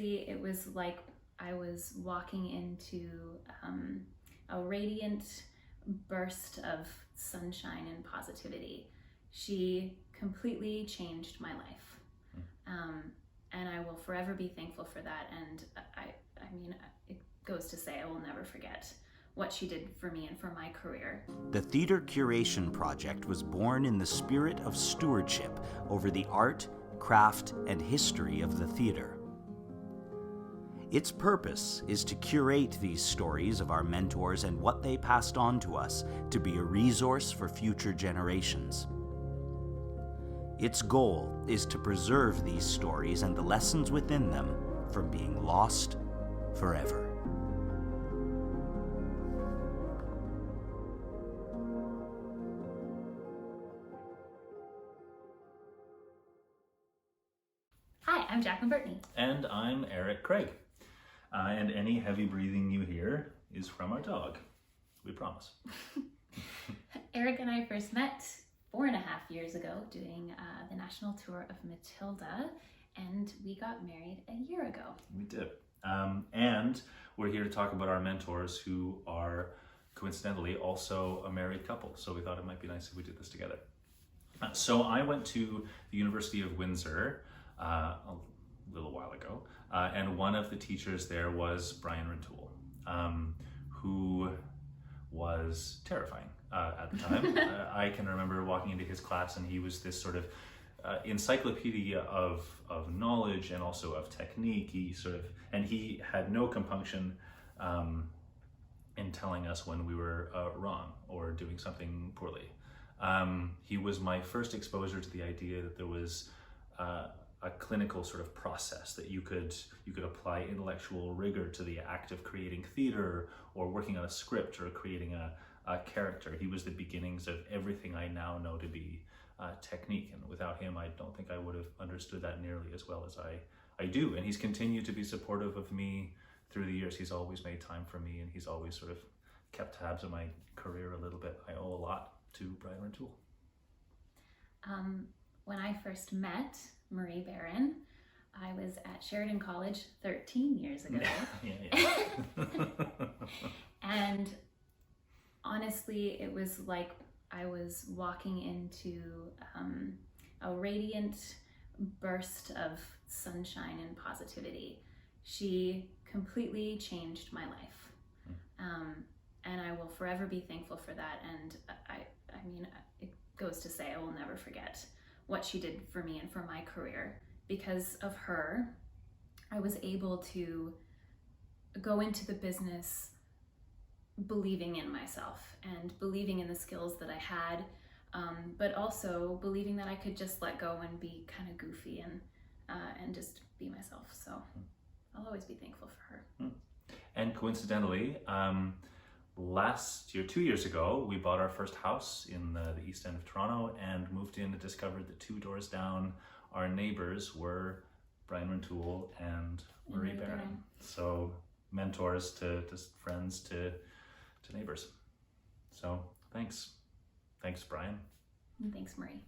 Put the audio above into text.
honestly, it was like I was walking into a radiant burst of sunshine and positivity. She completely changed my life. And I will forever be thankful for that. And I mean, it goes to say I will never forget what she did for me and for my career. The Theatre Curation Project was born in the spirit of stewardship over the art, craft, and history of the theatre. Its purpose is to curate these stories of our mentors and what they passed on to us to be a resource for future generations. Its goal is to preserve these stories and the lessons within them from being lost forever. Hi, I'm Jacqueline Burtney. And I'm Eric Craig. And any heavy breathing you hear is from our dog. We promise. Eric and I first met 4.5 years ago doing the national tour of Matilda, and we got married a year ago. We did. And we're here to talk about our mentors who are coincidentally also a married couple. So we thought it might be nice if we did this together. So I went to the University of Windsor a little while ago, and one of the teachers there was Brian Rintoul, who was terrifying at the time. I can remember walking into his class and he was this sort of encyclopedia of knowledge and also of technique. He had no compunction in telling us when we were wrong or doing something poorly. He was my first exposure to the idea that there was a clinical sort of process that you could apply intellectual rigor to the act of creating theater or working on a script or creating a character. He was the beginnings of everything I now know to be technique, and without him I don't think I would have understood that nearly as well as I do. And he's continued to be supportive of me through the years. He's always made time for me, and he's always sort of kept tabs on my career a little bit. I owe a lot to Brian Rintoul. When I first met Marie Barron, I was at Sheridan College 13 years ago. Yeah. And honestly, it was like I was walking into a radiant burst of sunshine and positivity. She completely changed my life. And I will forever be thankful for that. And I mean, it goes to say I will never forget what she did for me and for my career. Because of her, I was able to go into the business believing in myself and believing in the skills that I had, but also believing that I could just let go and be kind of goofy and just be myself. So I'll always be thankful for her. And coincidentally, last year, 2 years ago, we bought our first house in the East End of Toronto and moved in and discovered that 2 doors down, our neighbors were Brian Rintoul and Marie Barron. So mentors to friends to neighbors. So thanks. Thanks, Brian. And thanks, Marie.